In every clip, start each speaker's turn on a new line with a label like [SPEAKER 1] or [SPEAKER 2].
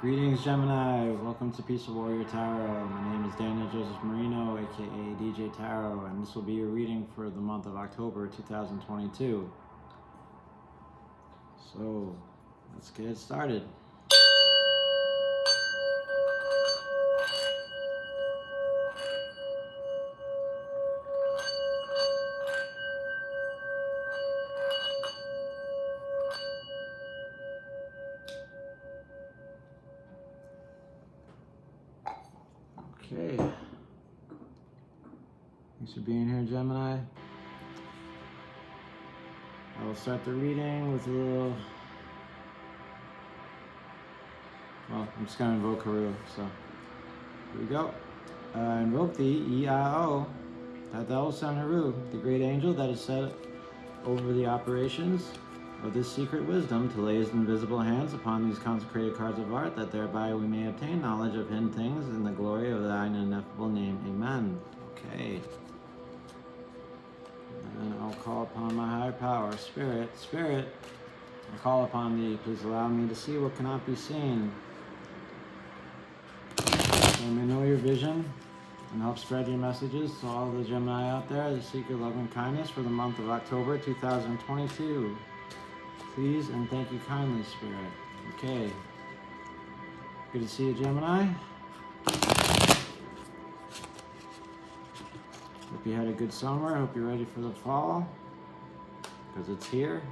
[SPEAKER 1] Greetings, Gemini. Welcome to Peaceful Warrior Tarot. My name is Daniel Joseph Marino, aka DJ Tarot, and this will be your reading for the month of October 2022. So, let's get started. Okay. Thanks for being here, Gemini. I will start the reading with a little... Well, I'm just going to invoke Haru, so here we go. Invoke thee, E-I-O, that thou will send Haru, the great angel that is set over the operations of this secret wisdom, to lay his invisible hands upon these consecrated cards of art, that thereby we may obtain knowledge of hidden things in the glory of thine ineffable name. Amen. Okay. And I'll call upon my higher power. Spirit, I call upon thee. Please allow me to see what cannot be seen. Let me know your vision and help spread your messages to all the Gemini out there that seek your love and kindness for the month of October 2022. Please and thank you kindly, Spirit. Okay. Good to see you, Gemini. Hope you had a good summer. Hope you're ready for the fall, because it's here.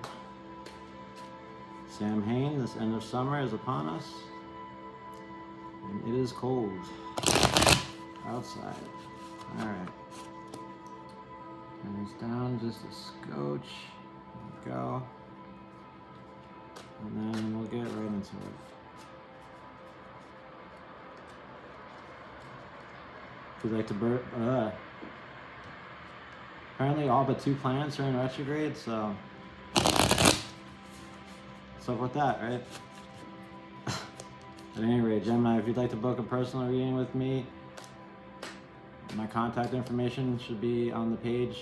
[SPEAKER 1] Samhain, this end of summer is upon us, and it is cold outside. All right. Turn this down just a scotch. There we go. And then we'll get right into it. If you'd like to apparently all but 2 planets are in retrograde, so what's up with that, right? At any rate, Gemini, if you'd like to book a personal reading with me, my contact information should be on the page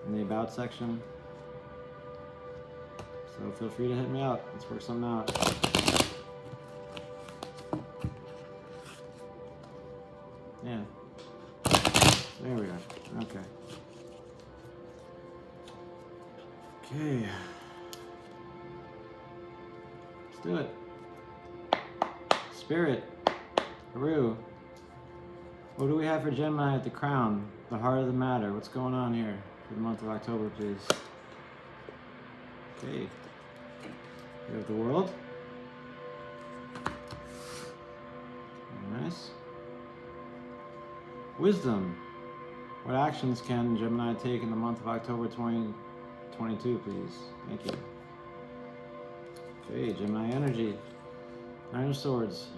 [SPEAKER 1] in the About section. So feel free to hit me up. Let's work something out. Yeah. There we are. Okay. Okay. Let's do it. Spirit. Haru. What do we have for Gemini at the crown? The heart of the matter. What's going on here for the month of October, please? Okay. We have the world. Very nice. Wisdom. What actions can Gemini take in the month of October 2022, please? Thank you. Okay, Gemini energy. 9 of Swords.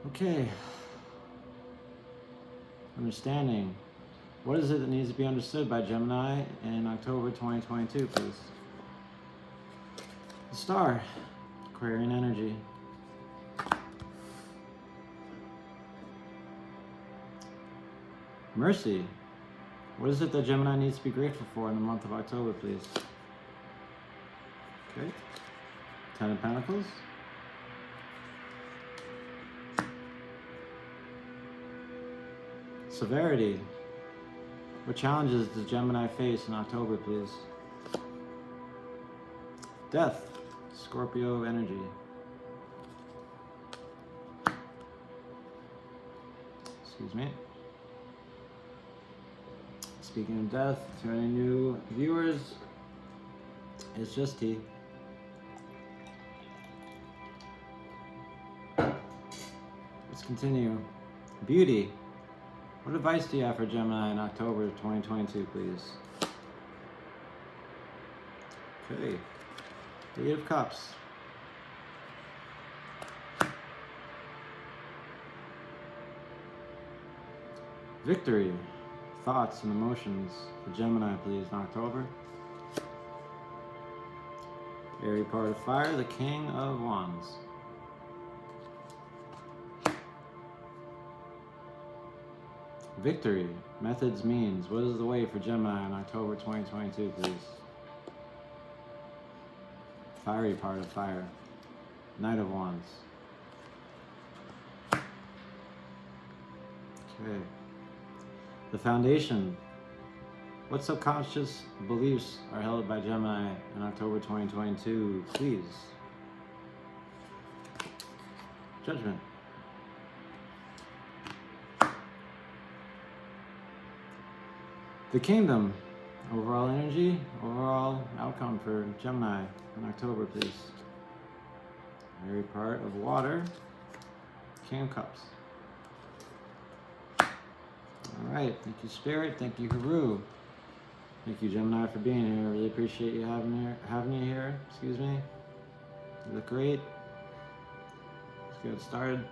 [SPEAKER 1] Okay. Understanding. What is it that needs to be understood by Gemini in October 2022, please? The Star. Aquarian energy. Mercy. What is it that Gemini needs to be grateful for in the month of October, please? Okay. 10 of Pentacles. Severity. What challenges does Gemini face in October, please? Death. Scorpio energy. Excuse me. Speaking of death, to any new viewers, it's just tea. Let's continue. Beauty. What advice do you have for Gemini in October 2022, please? Okay. 8 of Cups. Victory. Thoughts and emotions for Gemini, please, in October. Airy part of fire, the King of Wands. Victory, methods, means. What is the way for Gemini in October 2022, please? Fiery part of fire. Knight of Wands. Okay. The foundation. What subconscious beliefs are held by Gemini in October 2022? Please. Judgment. The Kingdom. Overall energy, overall outcome for Gemini in October, please. Very part of water. King of Cups. All right, thank you, Spirit. Thank you, Haru. Thank you, Gemini, for being here. I really appreciate you having you here. Excuse me. You look great. Let's get started.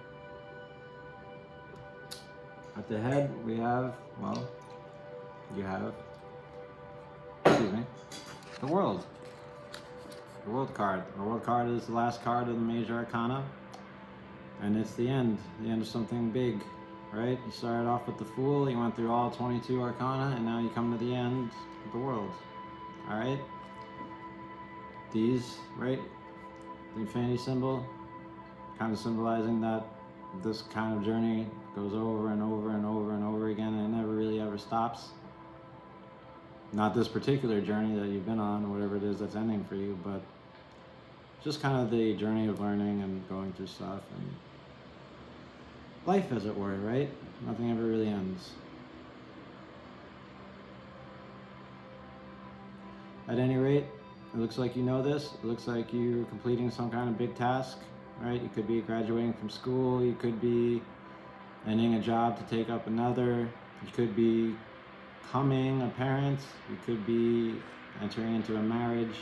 [SPEAKER 1] At the head, we have, well, you have, excuse me, the World. The World card. The World card is the last card of the major arcana. And it's the end of something big, right? You started off with the Fool, you went through all 22 arcana, and now you come to the end of the World. All right? These, right? The infinity symbol, kind of symbolizing that this kind of journey goes over and over and over and over again, and it never really ever stops. Not this particular journey that you've been on, or whatever it is that's ending for you, but just kind of the journey of learning and going through stuff and life, as it were, right? Nothing ever really ends. At any rate, it looks like you know this. It looks like you're completing some kind of big task, right? You could be graduating from school. You could be ending a job to take up another. You could be becoming a parent. You could be entering into a marriage.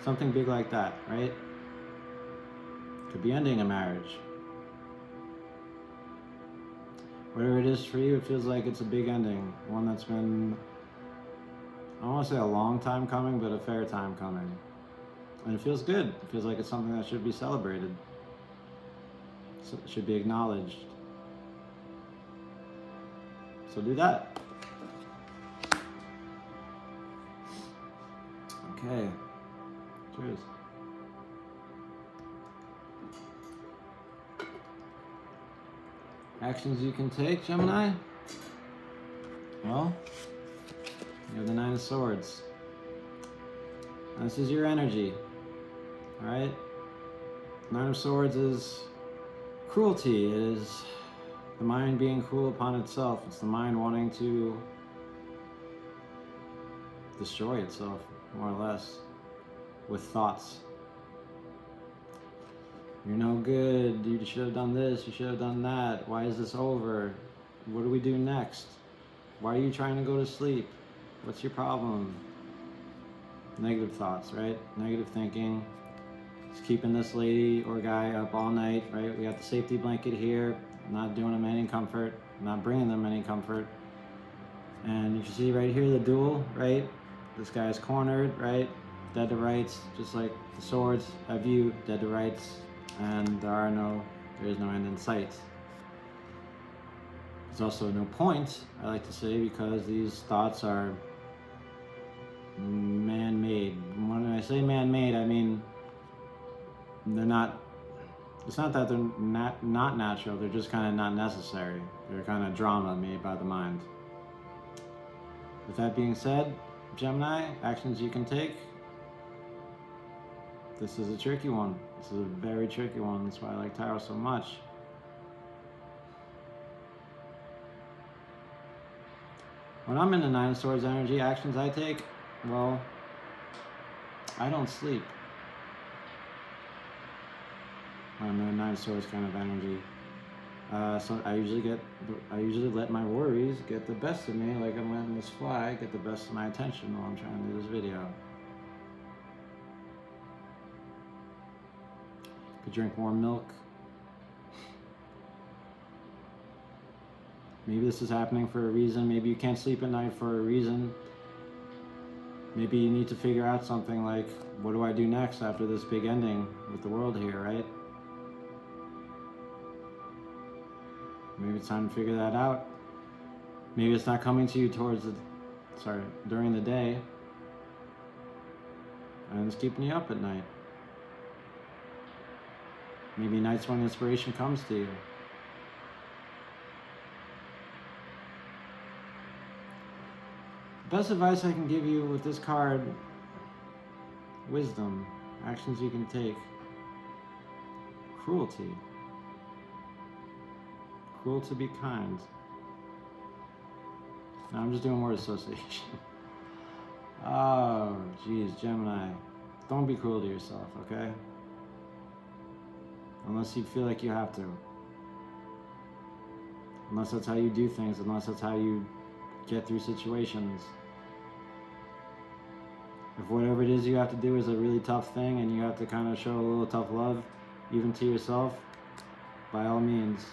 [SPEAKER 1] Something big like that, right? Could be ending a marriage. Whatever it is for you, it feels like it's a big ending. One that's been, I don't want to say a long time coming, but a fair time coming. And it feels good. It feels like it's something that should be celebrated. So it should be acknowledged. So do that. Okay. Cheers. Actions you can take, Gemini? Well, you have the Nine of Swords. And this is your energy, alright? Nine of Swords is cruelty. It is the mind being cruel upon itself. It's the mind wanting to destroy itself, more or less, with thoughts. You're no good, you should have done this, you should have done that, why is this over? What do we do next? Why are you trying to go to sleep? What's your problem? Negative thoughts, right? Negative thinking. It's keeping this lady or guy up all night, right? We got the safety blanket here, not doing them any comfort, not bringing them any comfort. And you can see right here the duel, right? This guy's cornered, right? Dead to rights, just like the swords have you, dead to rights. And there is no end in sight. There's also no point, I like to say, because these thoughts are man-made. When I say man-made, I mean they're not, it's not that they're not natural, they're just kind of not necessary. They're kind of drama made by the mind. With that being said, Gemini, actions you can take. This is a tricky one. This is a very tricky one. That's why I like tarot so much. When I'm in the Nine of Swords energy, actions I take, well, I don't sleep. I'm in a Nine of Swords kind of energy. So I usually let my worries get the best of me, like I'm letting this fly get the best of my attention while I'm trying to do this video. Could drink warm milk. Maybe this is happening for a reason. Maybe you can't sleep at night for a reason. Maybe you need to figure out something like, what do I do next after this big ending with the world here, right? Maybe it's time to figure that out. Maybe it's not coming to you during the day. and it's keeping you up at night. Maybe nights when inspiration comes to you. Best advice I can give you with this card: wisdom, actions you can take, cruelty, cruel to be kind. Now I'm just doing word association. Oh, geez, Gemini, don't be cruel to yourself, okay? Unless you feel like you have to. Unless that's how you do things, unless that's how you get through situations. If whatever it is you have to do is a really tough thing and you have to kind of show a little tough love, even to yourself, by all means.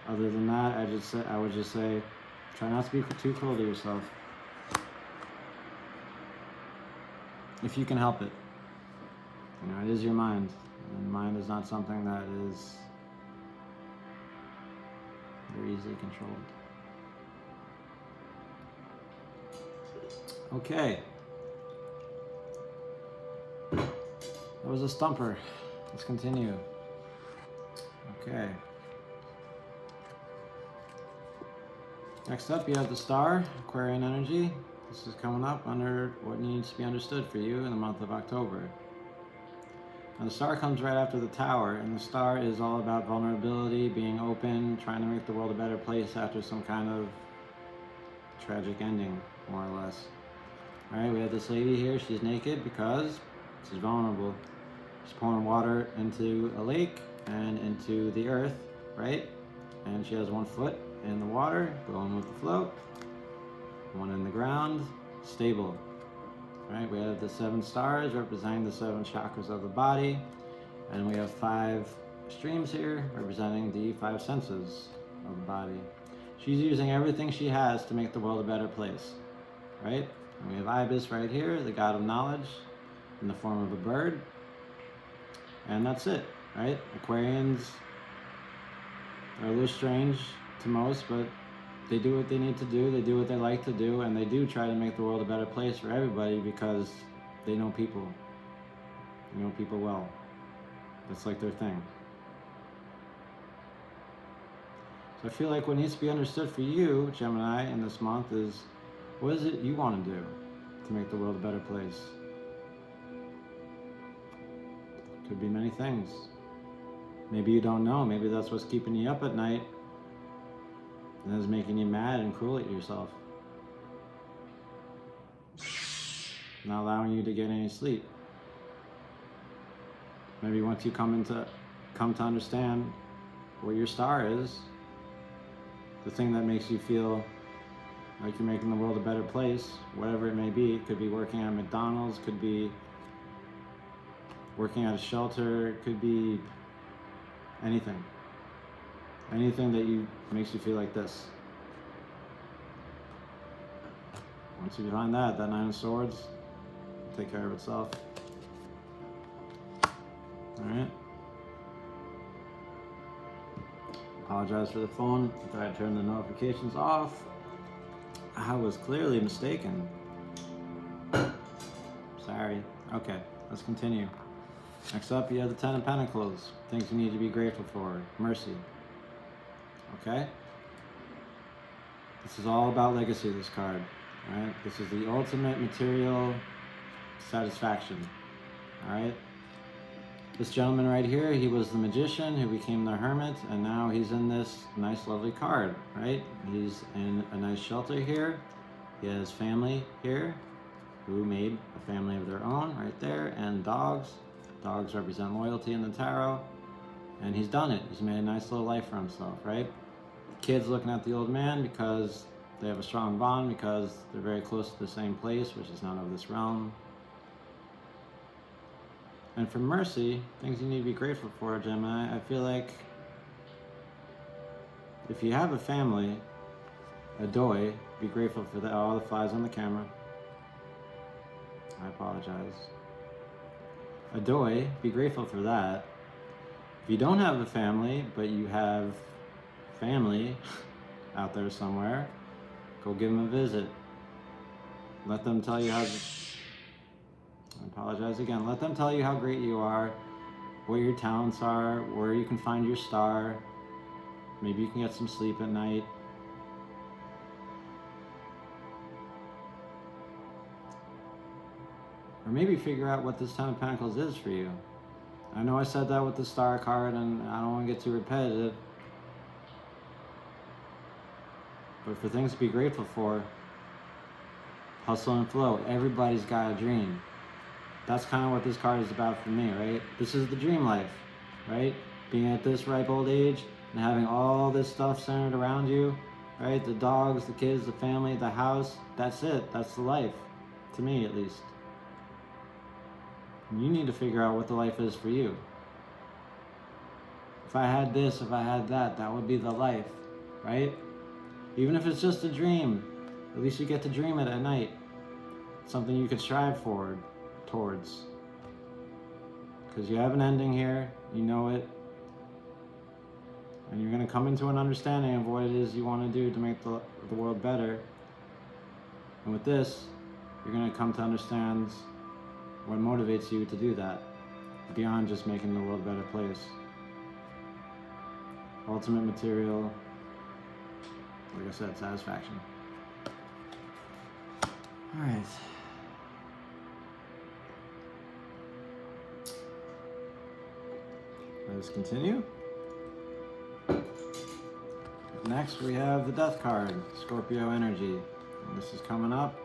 [SPEAKER 1] Other than that, I would just say, try not to be too cruel to yourself. If you can help it. You know, it is your mind, and mind is not something that is very easily controlled. Okay. That was a stumper. Let's continue. Okay. Next up, you have the star, Aquarian energy. This is coming up under what needs to be understood for you in the month of October. Now, the star comes right after the tower, and the star is all about vulnerability, being open, trying to make the world a better place after some kind of tragic ending, more or less. All right, we have this lady here. She's naked because she's vulnerable. She's pouring water into a lake and into the earth, right? And she has one foot in the water, going with the flow. One in the ground, stable. Right, we have the 7 stars representing the 7 chakras of the body, and we have 5 streams here representing the 5 senses of the body. She's using everything she has to make the world a better place, right? And we have Ibis right here, the god of knowledge, in the form of a bird, and that's it, right? Aquarians are a little strange to most, but they do what they need to do, they do what they like to do, and they do try to make the world a better place for everybody because they know people. They know people well. That's like their thing. So I feel like what needs to be understood for you, Gemini, in this month is, what is it you want to do to make the world a better place? Could be many things. Maybe you don't know. Maybe that's what's keeping you up at night and is making you mad and cruel at yourself. Not allowing you to get any sleep. Maybe once you come to understand what your star is, the thing that makes you feel like you're making the world a better place, whatever it may be. It could be working at McDonald's, could be working at a shelter, it could be anything. Anything that makes you feel like this. Once you find that 9 of Swords will take care of itself. Alright. Apologize for the phone. I thought I'd turn the notifications off. I was clearly mistaken. Sorry. Okay, let's continue. Next up, you have the 10 of Pentacles. Things you need to be grateful for. Mercy. Okay? This is all about legacy, this card. Right? This is the ultimate material satisfaction. Alright? This gentleman right here, he was the magician who became the hermit, and now he's in this nice, lovely card, right? He's in a nice shelter here. He has family here who made a family of their own right there, and dogs. Dogs represent loyalty in the tarot, and he's done it. He's made a nice little life for himself, right? Kids looking at the old man because they have a strong bond, because they're very close to the same place, which is not of this realm. And for mercy, things you need to be grateful for, Gemini, I feel like if you have a family, a doi, be grateful for that. Oh, the flies on the camera. I apologize. A doi, be grateful for that. If you don't have a family, but you have family out there somewhere, go give them a visit. Let them tell you how, I apologize again, let them tell you how great you are, what your talents are, where you can find your star. Maybe you can get some sleep at night. Or maybe figure out what this Ten of Pentacles is for you. I know I said that with the Star card, and I don't want to get too repetitive. But for things to be grateful for, hustle and flow. Everybody's got a dream. That's kind of what this card is about for me, right? This is the dream life, right? Being at this ripe old age and having all this stuff centered around you, right? The dogs, the kids, the family, the house. That's it. That's the life, to me at least. You need to figure out what the life is for you. If I had this, if I had that, that would be the life, right? Even if it's just a dream, at least you get to dream it at night. Something you could strive forward towards. Because you have an ending here, you know it, and you're going to come into an understanding of what it is you want to do to make the world better. And with this, you're going to come to understand what motivates you to do that, beyond just making the world a better place. Ultimate material, like I said, satisfaction. All right. Let's continue. Next, we have the Death card, Scorpio energy. And this is coming up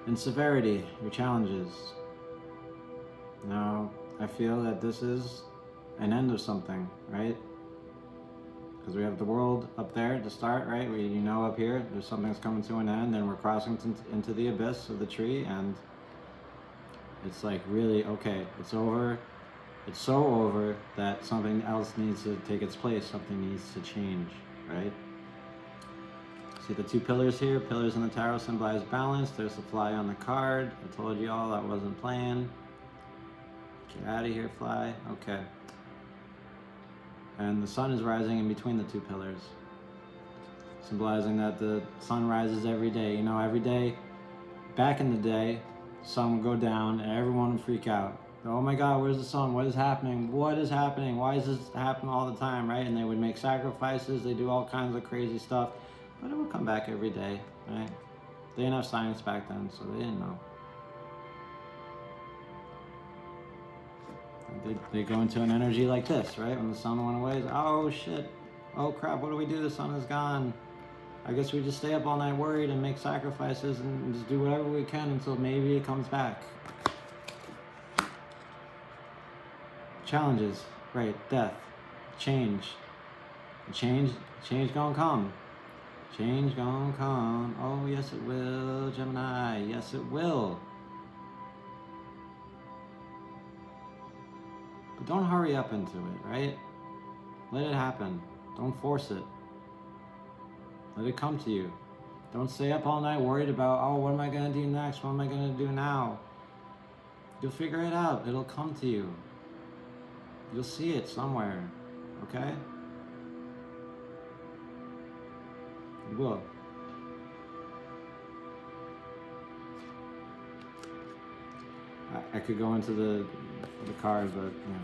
[SPEAKER 1] in severity, your challenges. Now, I feel that this is an end of something, right? Because we have the world up there to start, right? You know up here, there's something that's coming to an end, and we're crossing into the abyss of the tree, and it's like, really, okay, it's over. It's so over that something else needs to take its place. Something needs to change, right? See the two pillars here? Pillars in the tarot symbolize balance. There's the fly on the card. I told you all I wasn't playing. Get out of here, fly. Okay. And the sun is rising in between the two pillars, symbolizing that the sun rises every day. You know, every day, back in the day, the sun would go down and everyone would freak out. Oh my God, where's the sun? What is happening? What is happening? Why is this happening all the time, right? And they would make sacrifices. They do all kinds of crazy stuff, but it would come back every day, right? They didn't have science back then, so they didn't know. They go into an energy like this, right? When the sun went away, it's, oh shit, oh crap, what do we do? The sun is gone. I guess we just stay up all night worried and make sacrifices and just do whatever we can until maybe it comes back. Challenges, right? Death, change. Change gonna come. Change gonna come. Oh yes it will, Gemini. Yes it will. But don't hurry up into it, right? Let it happen. Don't force it. Let it come to you. Don't stay up all night worried about, oh, what am I gonna do next? What am I gonna do now? You'll figure it out. It'll come to you. You'll see it somewhere, okay? You will. I could go into the cards, but you know,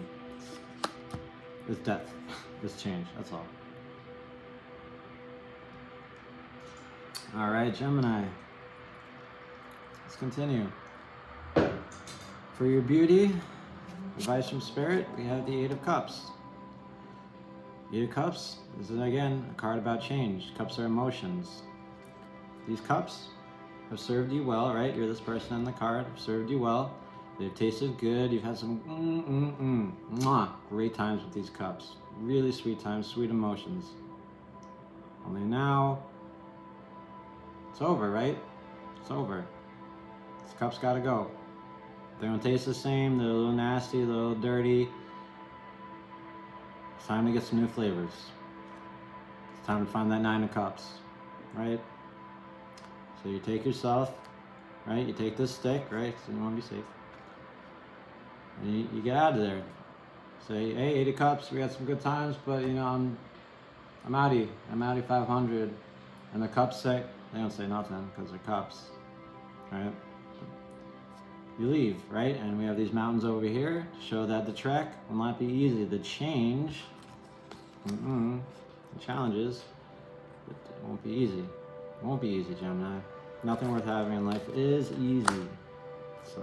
[SPEAKER 1] it's death, it's change. That's all. All right, Gemini. Let's continue. For your beauty, advice from Spirit, we have the Eight of Cups. Eight of Cups is, again, a card about change. Cups are emotions. These cups have served you well, right? You're this person in the card, have served you well. They've tasted good. You've had some great times with these cups. Really sweet times, sweet emotions. Only now, it's over, right? It's over. These cups gotta go. They don't taste the same. They're a little nasty, a little dirty. It's time to get some new flavors. It's time to find that Nine of Cups, right? So you take yourself, right? You take this stick, right? So you want to be safe. And you get out of there. Say, hey, 80 cups, we had some good times, but you know, I'm outie 500. And the cups say, they don't say nothing because they're cups. right? You leave, right? And we have these mountains over here to show that the trek will not be easy. The change, the challenges, it won't be easy. It won't be easy, Gemini. Nothing worth having in life is easy. So,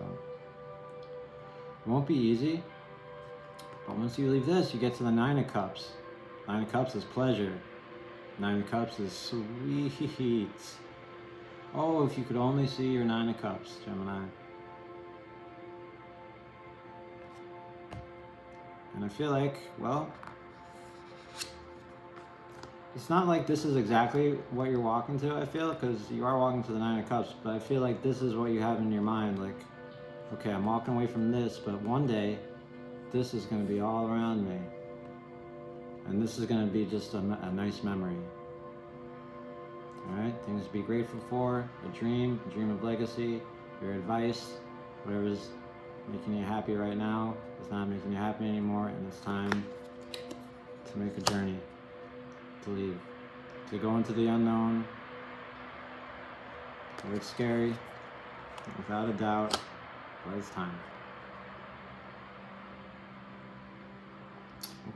[SPEAKER 1] it won't be easy. But once you leave this, you get to the Nine of Cups. Nine of Cups is pleasure. Nine of Cups is sweet. Oh, if you could only see your Nine of Cups, Gemini. And I feel like, well, it's not like this is exactly what you're walking to, I feel, because you are walking to the Nine of Cups, but I feel like this is what you have in your mind, like, okay, I'm walking away from this, but one day, this is going to be all around me. And this is going to be just a nice memory. Alright, things to be grateful for, a dream of legacy, your advice, whatever's making you happy right now is not making you happy anymore, and it's time to make a journey, to leave, to go into the unknown. It's scary, without a doubt, but it's time.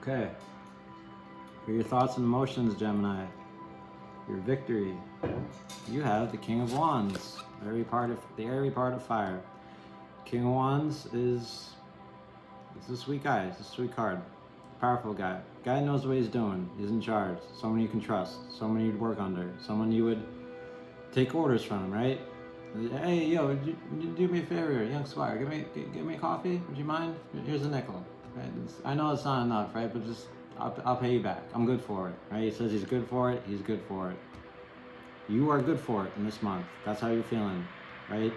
[SPEAKER 1] Okay, for your thoughts and emotions, Gemini, your victory, you have the King of Wands, the airy part of fire. King of Wands is a sweet guy. It's a sweet card. Powerful guy. Guy knows what he's doing. He's in charge. Someone you can trust. Someone you'd work under. Someone you would take orders from, right? Hey, yo, do me a favor, young squire. Give me a coffee. Would you mind? Here's a nickel. Right? I know it's not enough, right? But just I'll pay you back. I'm good for it, right? He says he's good for it. He's good for it. You are good for it in this month. That's how you're feeling, right?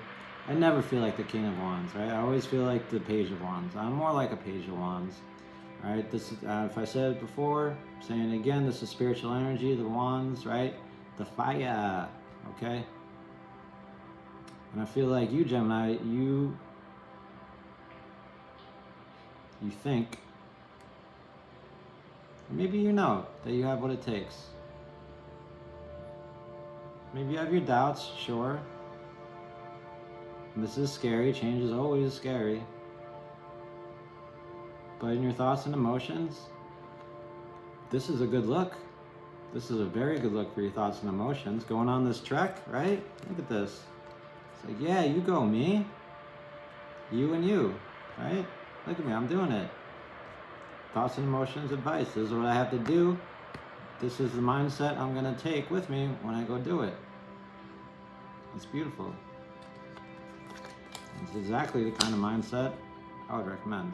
[SPEAKER 1] I never feel like the King of Wands, right? I always feel like the Page of Wands. I'm more like a Page of Wands, right? This is, if I said it before, I'm saying it again, this is spiritual energy, the Wands, right? The fire, okay? And I feel like you, Gemini, you think, maybe you know that you have what it takes. Maybe you have your doubts, sure. This is scary. Change is always scary. But in your thoughts and emotions, this is a good look. This is a very good look for your thoughts and emotions. Going on this trek, right? Look at this. It's like, yeah, you go, me. You and you, right? Look at me, I'm doing it. Thoughts and emotions, advice. This is what I have to do. This is the mindset I'm going to take with me when I go do it. It's beautiful. It's exactly the kind of mindset I would recommend.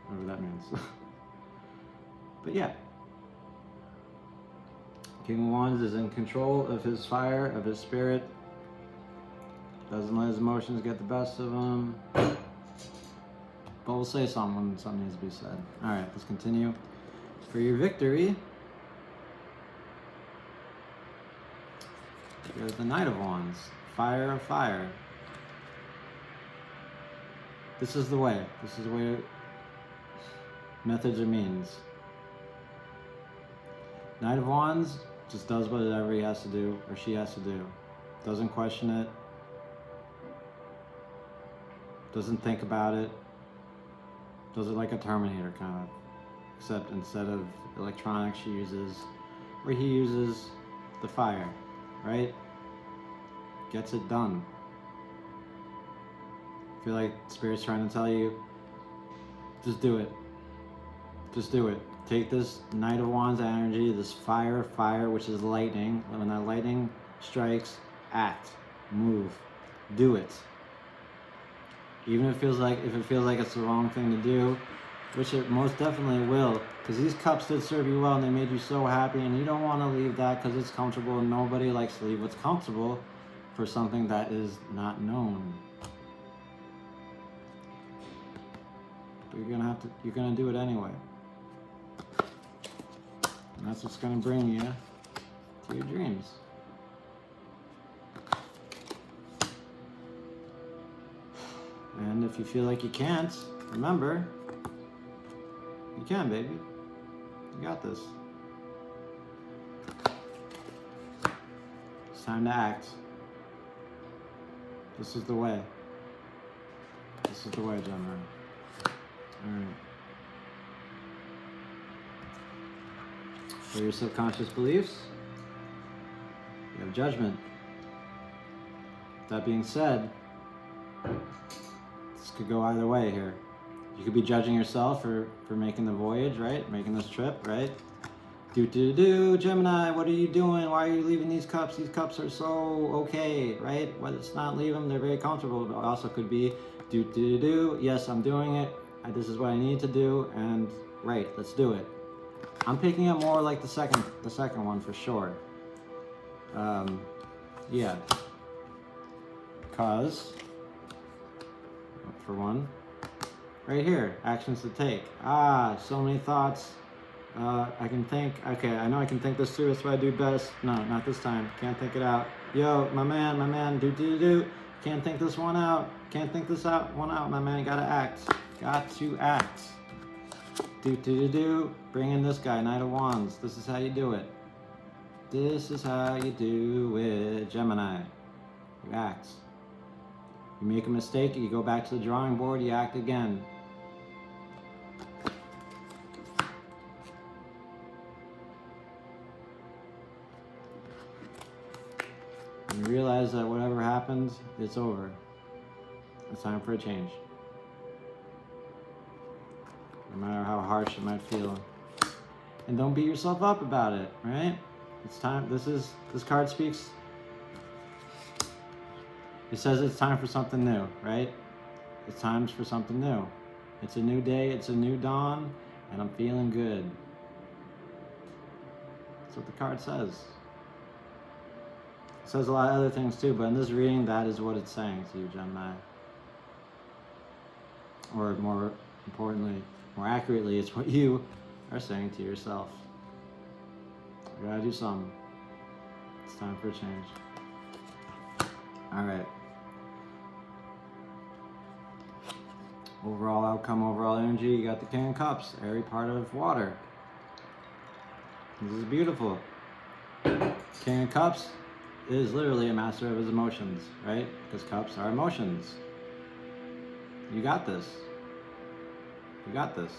[SPEAKER 1] Whatever that means. But yeah. King of Wands is in control of his fire, of his spirit. Doesn't let his emotions get the best of him. But we'll say something when something needs to be said. Alright, let's continue. For your victory, here's the Knight of Wands. Fire of fire. This is the way. This is the way. Methods or means. Knight of Wands just does whatever he has to do, or she has to do. Doesn't question it. Doesn't think about it. Does it like a Terminator, kind of. Except instead of electronics, she uses, or he uses the fire, right? Gets it done. I feel like Spirit's trying to tell you, just do it. Just do it. Take this Knight of Wands energy, this fire, which is lightning. When that lightning strikes, act, move, do it. Even if it feels like it's the wrong thing to do, which it most definitely will, because these cups did serve you well and they made you so happy, and you don't want to leave that because it's comfortable, and nobody likes to leave what's comfortable for something that is not known. But you're gonna do it anyway. And that's what's gonna bring you to your dreams. And if you feel like you can't, remember, you can, baby. You got this. time to act. This is the way. This is the way, Gemini. Alright. For your subconscious beliefs, you have judgment. That being said, this could go either way here. You could be judging yourself for making the voyage, right? Making this trip, right? Gemini, what are you doing? Why are you leaving these cups? These cups are so okay, right? Well, let's not leave them. They're very comfortable. But also could be yes, I'm doing it. This is what I need to do, and right, let's do it. I'm picking up more like the second one for sure. Yeah. Cause, for one, right here, actions to take. So many thoughts. I can think, okay, I know I can think this through, that's what I do best. No, not this time, can't think it out. Yo, my man, can't think this one out. Can't think this one out, my man, gotta act. Got to act. Bring in this guy, Knight of Wands. This is how you do it. This is how you do it, Gemini. You act. You make a mistake, you go back to the drawing board, you act again. And you realize that whatever happens, it's over. It's time for a change. No matter how harsh it might feel. And don't beat yourself up about it, right? It's time, this card speaks. It says it's time for something new, right? It's time for something new. It's a new day, it's a new dawn, and I'm feeling good. That's what the card says. It says a lot of other things too, but in this reading, that is what it's saying to you, Gemini. Or more importantly, more accurately, it's what you are saying to yourself. I gotta do something. It's time for a change. Alright. Overall outcome, overall energy, you got the King of Cups, airy part of water. This is beautiful. King of Cups is literally a master of his emotions, right? Because cups are emotions. You got this. You got this.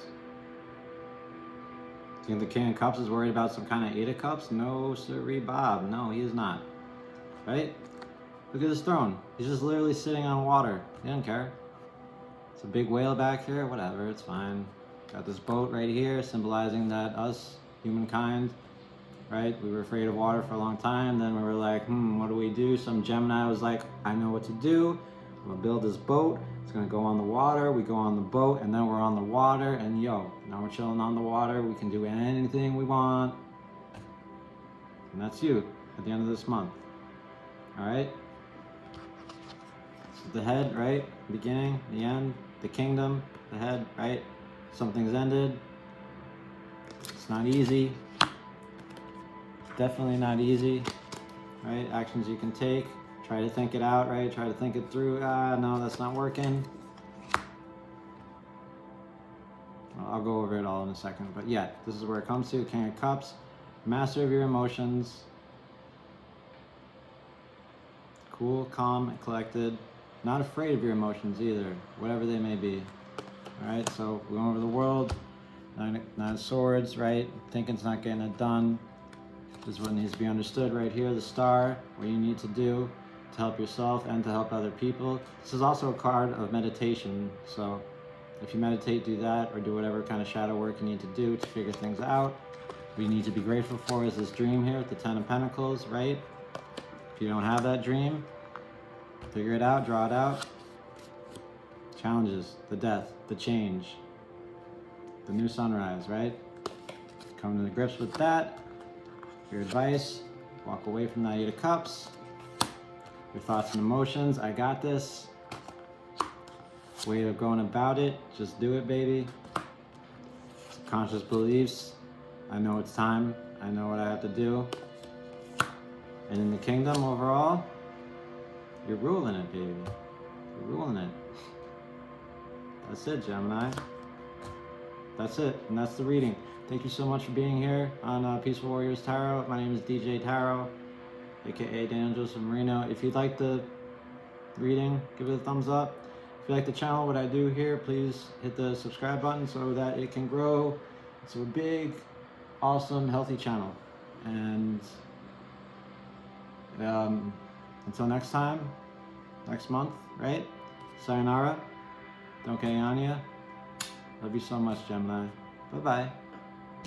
[SPEAKER 1] Do you think the King of Cups is worried about some kind of Eight of Cups? No, sirree, Bob. No, he is not. Right? Look at his throne. He's just literally sitting on water. He doesn't care. It's a big whale back here. Whatever, it's fine. Got this boat right here, symbolizing that us, humankind, right? We were afraid of water for a long time. Then we were like, what do we do? Some Gemini was like, I know what to do. I'm gonna build this boat. It's gonna go on the water. We go on the boat, and then we're on the water. And yo, now we're chilling on the water. We can do anything we want. And that's you at the end of this month. All right? So the head, right? Beginning, the end, the kingdom, the head, right? Something's ended. It's not easy. Definitely not easy, right? Actions you can take. Try to think it out, right? Try to think it through. No, that's not working. Well, I'll go over it all in a second. But yeah, this is where it comes to. King of Cups. Master of your emotions. Cool, calm, and collected. Not afraid of your emotions either, whatever they may be. All right, so we're going over the world. Nine of Swords, right? Thinking's not getting it done. This is what needs to be understood right here. The Star, what you need to do to help yourself and to help other people. This is also a card of meditation. So if you meditate, do that, or do whatever kind of shadow work you need to do to figure things out. What you need to be grateful for is this dream here with the Ten of Pentacles, right? If you don't have that dream, figure it out, draw it out. Challenges, the death, the change, the new sunrise, right? Come to grips with that. Your advice, walk away from that Eight of Cups. Your thoughts and emotions, I got this. Way of going about it, just do it, baby. Subconscious beliefs, I know it's time. I know what I have to do. And in the kingdom overall, you're ruling it, baby. You're ruling it. That's it, Gemini. That's it, and that's the reading. Thank you so much for being here on Peaceful Warriors Tarot. My name is DJ Tarot. aka Daniel Joseph Marino. If you'd like the reading, give it a thumbs up. If you like the channel, what I do here, please hit the subscribe button so that it can grow. It's a big, awesome, healthy channel. And until next time, next month, right? Sayonara. Don't Anya. Love you so much, Gemini. Bye-bye.